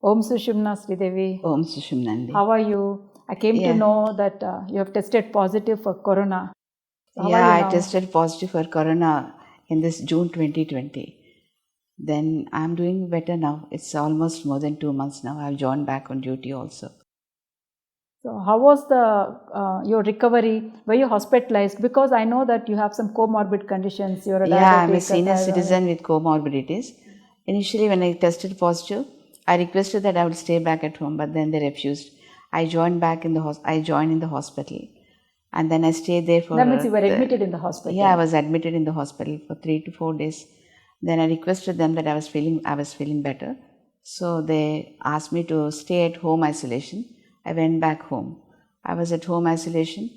Om Sushumna Sridevi. Om Sushumnandi. How are you? I came to know that you have tested positive for corona. So how are you now? I tested positive for corona in this June 2020. Then I'm doing better now. It's almost more than 2 months now. I've joined back on duty also. So how was your recovery? Were you hospitalized? Because I know that you have some comorbid conditions. You're a diabetic. Yeah, I'm a senior citizen with comorbidities. Initially, when I tested positive, I requested that I would stay back at home, but then they refused. I joined back in the hospital, and then I stayed there for. That means you were admitted in the hospital. Yeah, I was admitted in the hospital for 3 to 4 days. Then I requested them that I was feeling better, so they asked me to stay at home isolation. I went back home. I was at home isolation,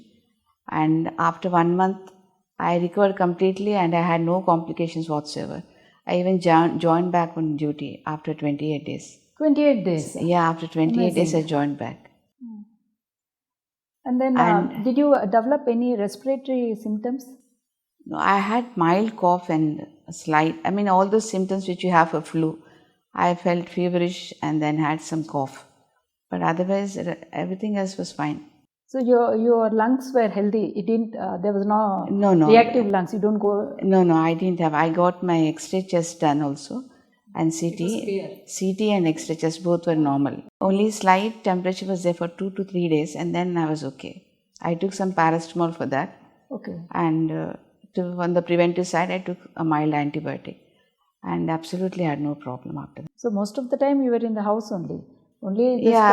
and after 1 month, I recovered completely and I had no complications whatsoever. I even joined back on duty after 28 days. 28 days? Yeah, after 28 days I joined back. And then did you develop any respiratory symptoms? No, I had mild cough and all those symptoms which you have for flu. I felt feverish and then had some cough. But otherwise, everything else was fine. So your lungs were healthy. It didn't. There was no reactive lungs. You don't go. No, I didn't have. I got my X-ray chest done also, and CT and X-ray chest both were normal. Only slight temperature was there for 2 to 3 days, and then I was okay. I took some paracetamol for that. Okay. And on the preventive side, I took a mild antibiotic, and absolutely had no problem after that. So most of the time you were in the house only. I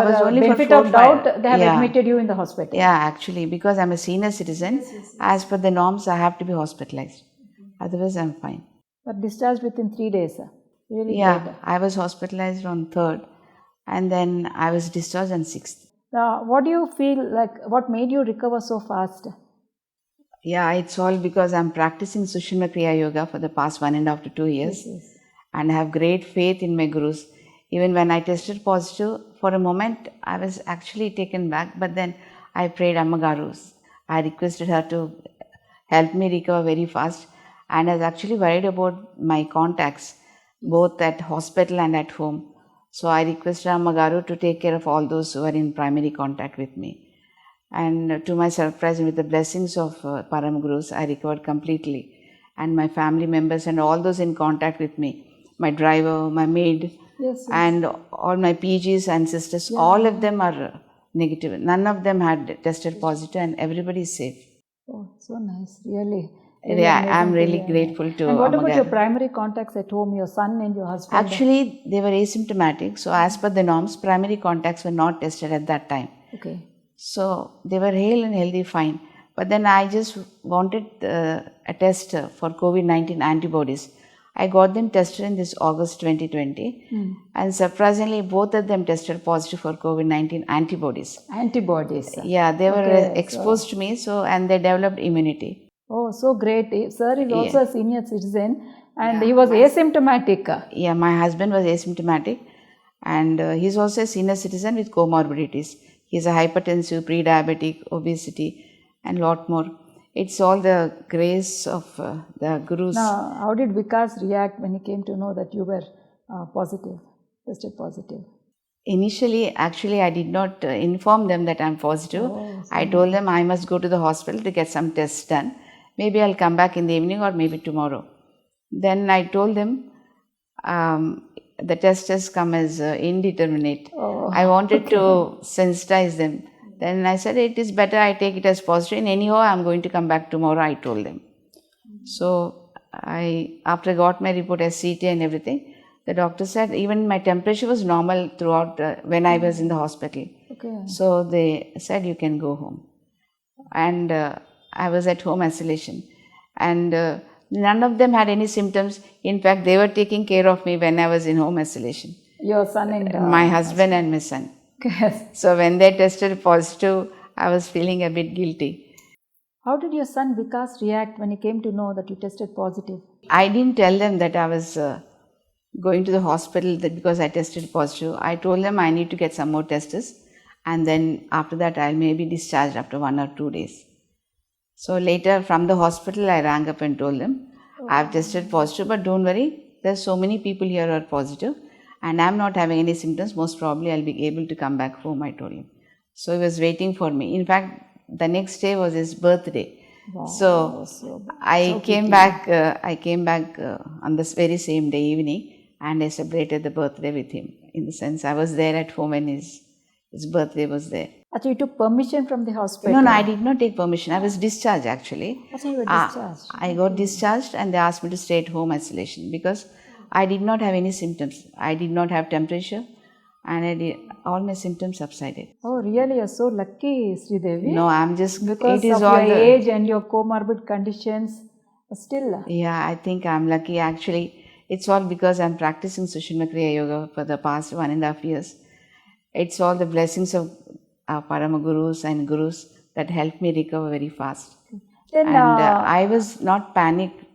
was only benefit for 4, of doubt, they have admitted you in the hospital. Yeah, actually, because I'm a senior citizen, yes. As per the norms, I have to be hospitalized. Otherwise, I'm fine. But discharged within 3 days. Really great. I was hospitalized on 3rd, and then I was discharged on 6th. What do you feel like? What made you recover so fast? Yeah, it's all because I'm practicing Sushumna Kriya Yoga for the past 1.5 to 2 years, yes. And I have great faith in my gurus. Even when I tested positive, for a moment I was actually taken back, but then I prayed Ammagaru. I requested her to help me recover very fast, and I was actually worried about my contacts, both at hospital and at home. So I requested Ammagaru to take care of all those who are in primary contact with me. And to my surprise, with the blessings of Param Gurus, I recovered completely. And my family members and all those in contact with me, my driver, my maid, yes. And all my PGs and sisters, all of them are negative. None of them had tested positive, and everybody is safe. Oh, so nice, really. I'm really grateful to. And what about your primary contacts at home, your son and your husband? Actually, they were asymptomatic. So as per the norms, primary contacts were not tested at that time. Okay. So they were hale and healthy, fine. But then I just wanted a test for COVID-19 antibodies. I got them tested in this August 2020, and surprisingly, both of them tested positive for COVID-19 antibodies. Antibodies? Yeah, they were exposed to me, and they developed immunity. Oh, so great. Sir is also a senior citizen, and he was asymptomatic. Yeah, my husband was asymptomatic, and he's also a senior citizen with comorbidities. He's a hypertensive, pre-diabetic, obesity, and lot more. It's all the grace of the gurus. Now, how did Vikas react when he came to know that you were tested positive? Initially, actually, I did not inform them that I'm positive. I told them I must go to the hospital to get some tests done. Maybe I'll come back in the evening or maybe tomorrow. Then I told them the test has come as indeterminate. I wanted to sensitize them. Then I said, it is better I take it as positive. Anyhow, I'm going to come back tomorrow, I told them. So, after I got my report as CT and everything, the doctor said even my temperature was normal throughout when I was in the hospital. Okay. So, they said you can go home. And I was at home isolation. And none of them had any symptoms. In fact, they were taking care of me when I was in home isolation. Your son and my husband and my son. Yes. So when they tested positive, I was feeling a bit guilty. How did your son Vikas react when he came to know that you tested positive? I didn't tell them that I was going to the hospital because I tested positive. I told them I need to get some more tests, and then after that I'll maybe discharged after 1 or 2 days. So later from the hospital I rang up and told them, I've tested positive, but don't worry, there's so many people here who are positive. and I'm not having any symptoms, most probably I'll be able to come back home, I told him. So he was waiting for me. In fact, the next day was his birthday. Wow, So I came back on this very same day evening, and I celebrated the birthday with him. In the sense, I was there at home when his birthday was there. Actually, you took permission from the hospital? No, I did not take permission. I was discharged actually. Actually, you were discharged? I got discharged and they asked me to stay at home isolation because I did not have any symptoms. I did not have temperature and all my symptoms subsided. Oh, really? You're so lucky, Sridevi. No, I'm just... Because of your age and your comorbid conditions, still... Yeah, I think I'm lucky. Actually, it's all because I'm practicing Sushumna Kriya Yoga for the past 1.5 years. It's all the blessings of Parama Gurus and Gurus that helped me recover very fast. Then, and I was not panicked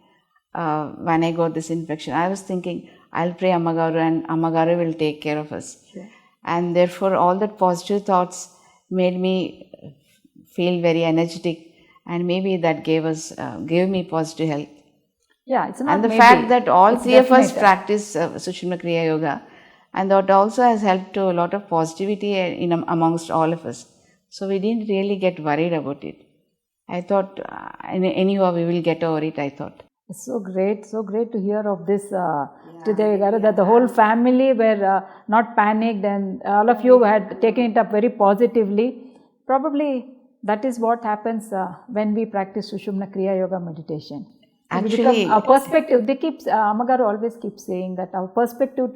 when I got this infection. I was thinking, I'll pray Ammagaru and Ammagaru will take care of us. Sure. And therefore, all that positive thoughts made me feel very energetic, and maybe that gave me positive health. Yeah, it's not and the maybe. fact that all It's three of us definite. practice Sushumna Kriya Yoga, and that also has helped to a lot of positivity amongst all of us. So we didn't really get worried about it. I thought, anyhow, we will get over it, I thought. It's so great to hear of this, Sridevi Gaddam, that the whole family were not panicked and all of you had taken it up very positively. Probably that is what happens when we practice Sushumna Kriya Yoga meditation. Actually, our perspective, Ammagaru always keeps saying that our perspective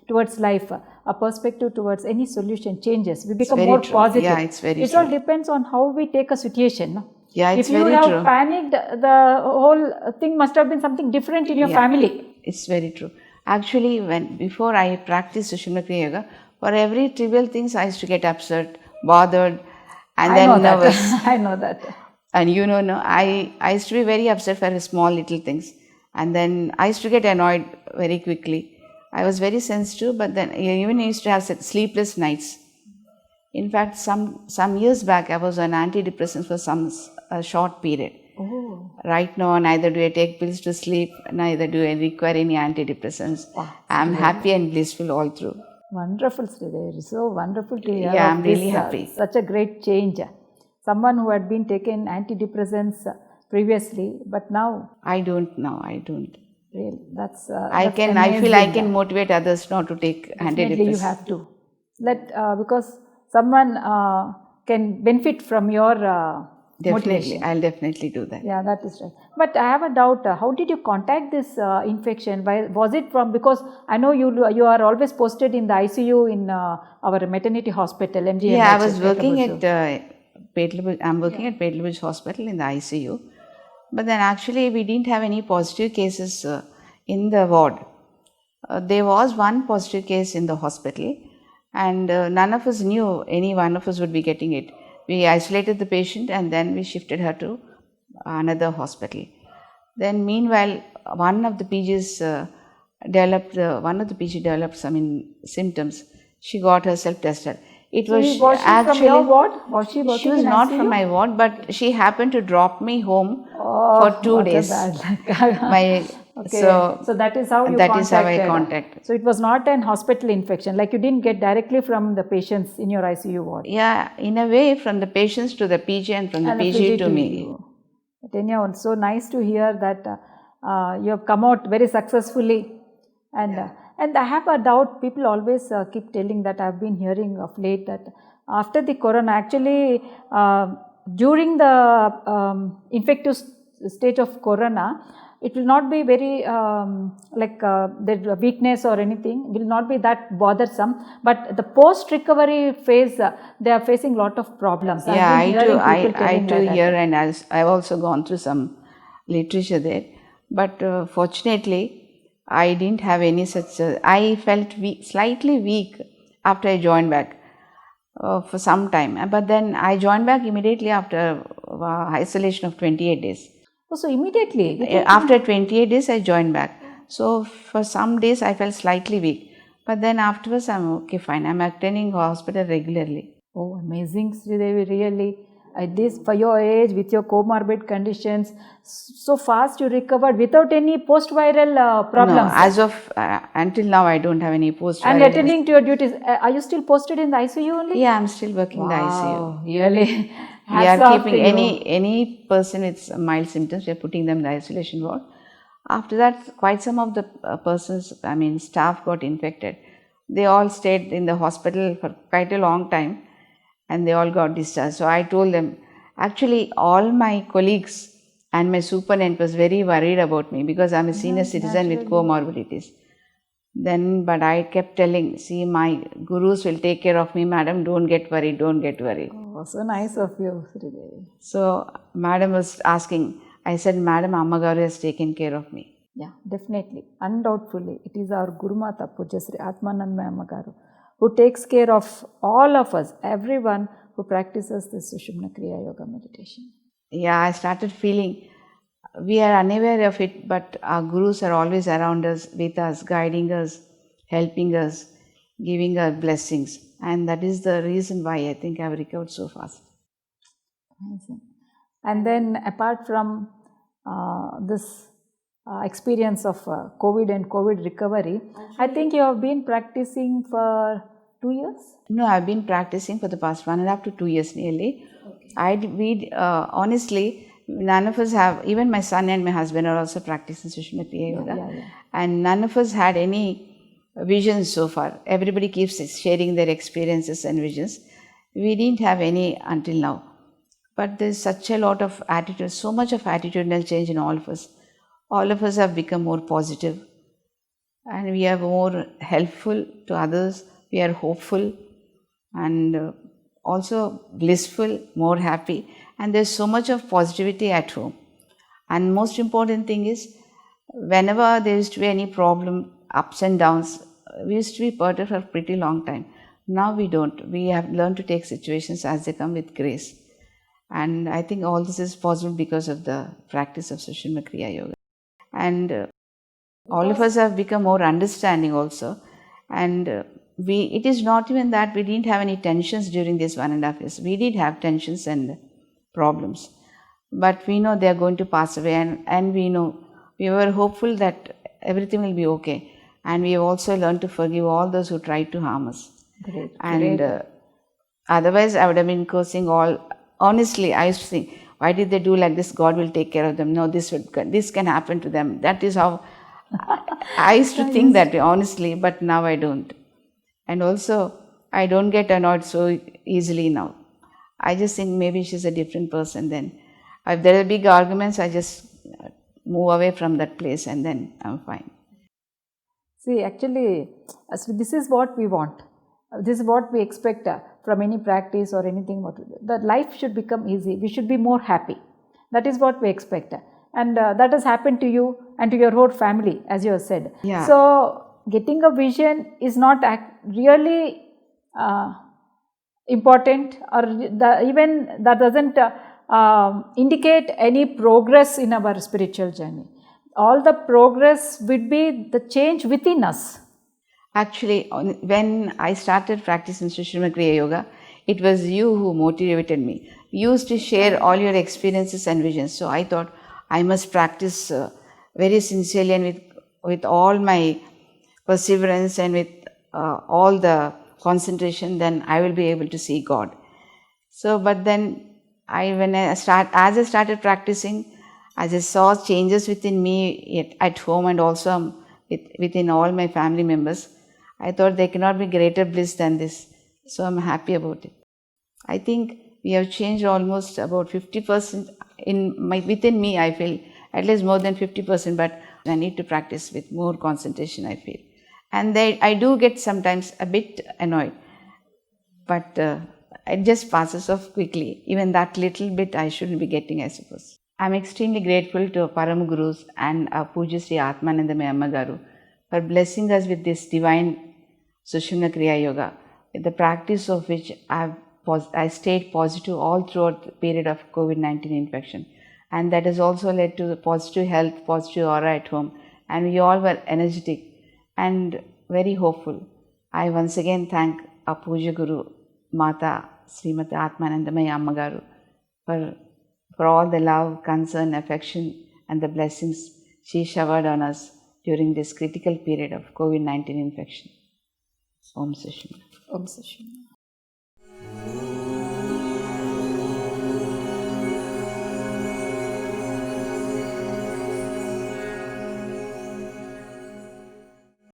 towards life, our perspective towards any solution changes. We become more positive. Yeah, it's very true. It all depends on how we take a situation. No? Yeah, it's very true. If you have panicked, the whole thing must have been something different in your family. It's very true. Actually, before I practiced Sushumna Kriya Yoga, for every trivial things I used to get upset, bothered, and then nervous. I know that. And I used to be very upset for small little things, and then I used to get annoyed very quickly. I was very sensitive, but then even I used to have sleepless nights. In fact, some years back, I was on anti-depressive for a short period. Oh. Right now, neither do I take pills to sleep, neither do I require any antidepressants. Wow, I'm happy and blissful all through. Wonderful, Sridevi. So wonderful to hear. Yeah, I'm really happy. Such a great change. Someone who had been taking antidepressants previously, but now... I don't know. I don't. Really, that's I feel I can motivate others not to take antidepressants. You have to. Because someone can benefit from your motivation. I'll definitely do that. Yeah, that is right. But I have a doubt. How did you contact this infection? Was it from, because I know you are always posted in the ICU in our maternity hospital, MGM. Yeah, I was working at I'm working at Petlabudge Hospital in the ICU. But then actually we didn't have any positive cases in the ward. There was one positive case in the hospital, and none of us knew any one of us would be getting it. We isolated the patient and then we shifted her to another hospital. Then meanwhile, one of the PGs developed some symptoms. She got herself tested. Was she from your ward? She was not from my ward, but she happened to drop me home for 2 days. So that is how you contacted. That is how I contacted. So it was not an hospital infection, like you didn't get directly from the patients in your ICU ward. Yeah, in a way, from the patients to the PG and from the PG to me. But anyhow, so nice to hear that you have come out very successfully. And I have a doubt, people always keep telling that, I've been hearing of late that after the corona, actually during the infective stage of corona, it will not be very the weakness or anything will not be that bothersome, but the post-recovery phase, they are facing a lot of problems. Yeah, I too hear, and I've also gone through some literature there, but fortunately, I didn't have any such, I felt slightly weak after I joined back for some time. But then I joined back immediately after isolation of 28 days. Oh, so immediately? After 28 days, I joined back. So for some days, I felt slightly weak. But then afterwards, I'm okay, fine. I'm attending hospital regularly. Oh, amazing, Sridevi, really. At this, for your age, with your comorbid conditions, so fast you recovered without any post-viral problems. No, as of until now, I don't have any post. And attending to your duties, are you still posted in the ICU only? Yeah, I'm still working in the ICU. Wow, really. We are Hats off keeping to you. any person with mild symptoms, we are putting them in the isolation ward. After that, quite some of the persons, I mean staff, got infected. They all stayed in the hospital for quite a long time and they all got discharged. So I told them, actually all my colleagues and my superintendent was very worried about me because I'm a senior citizen with comorbidities. Then, but I kept telling, see, my gurus will take care of me, madam, don't get worried, don't get worried. Oh, so nice of you, Sridevi. So, madam was asking, I said, Madam Ammagaru has taken care of me. Yeah, definitely, undoubtedly. It is our GuruMatha, Pujya Sri Aatmanandamayi Ammagaru, who takes care of all of us, everyone who practices this Sushumna Kriya Yoga meditation. Yeah, I started feeling, we are unaware of it, but our gurus are always around us, with us, guiding us, helping us, giving us blessings. And that is the reason why I think I've recovered so fast. Amazing. And then apart from this experience of COVID and COVID recovery, I think you have been practicing for 2 years? No, I've been practicing for the past 1.5 to 2 years nearly. Okay. Honestly, none of us have, even my son and my husband are also practicing Sushumna Kriya Yoga. And none of us had any visions so far. Everybody keeps sharing their experiences and visions. We didn't have any until now. But there's such a lot of attitude, so much of attitudinal change in all of us. All of us have become more positive and we are more helpful to others. We are hopeful and also blissful, more happy. And there's so much of positivity at home. And most important thing is, whenever there used to be any problem, ups and downs, we used to be perturbed for a pretty long time. Now we don't. We have learned to take situations as they come with grace. And I think all this is possible because of the practice of Sushumna Kriya Yoga. And all of us have become more understanding also. And it is not even that we didn't have any tensions during this 1.5 years. We did have tensions and problems. But we know they are going to pass away and we know, we were hopeful that everything will be okay. And we have also learned to forgive all those who tried to harm us. Great. And otherwise I would have been cursing all. Honestly, I used to think, why did they do like this? God will take care of them. No, this can happen to them. That is how I used to think that way, honestly, but now I don't. And also, I don't get annoyed so easily now. I just think maybe she's a different person then. If there are big arguments, I just move away from that place and then I'm fine. See, actually, this is what we want. This is what we expect from any practice or anything. That life should become easy. We should be more happy. That is what we expect. And that has happened to you and to your whole family, as you have said. Yeah. So, getting a vision is not really important, or even that doesn't indicate any progress in our spiritual journey. All the progress would be the change within us. Actually, when I started practicing Sushumna Kriya Yoga, it was you who motivated me. You used to share all your experiences and visions. So I thought I must practice very sincerely and with all my perseverance and with all the concentration, then I will be able to see God. So, but then as I started practicing, as I saw changes within me at home and also within all my family members, I thought there cannot be greater bliss than this. So I'm happy about it. I think we have changed almost about 50% within me. I feel at least more than 50%, but I need to practice with more concentration, I feel. And I do get sometimes a bit annoyed, but it just passes off quickly. Even that little bit I shouldn't be getting, I suppose. I'm extremely grateful to Param Gurus and our Pujya Sri Aatmanandamayi Ammagaru for blessing us with this divine Sushumna Kriya Yoga, with the practice of which I stayed positive all throughout the period of COVID-19 infection. And that has also led to positive health, positive aura at home. And we all were energetic and very hopeful. I once again thank our Puja Guru Mata, Srimati Aatmanandamayi Ammagaru, for all the love, concern, affection, and the blessings she showered on us during this critical period of COVID-19 infection. Om Sushumna. Om Sushumna.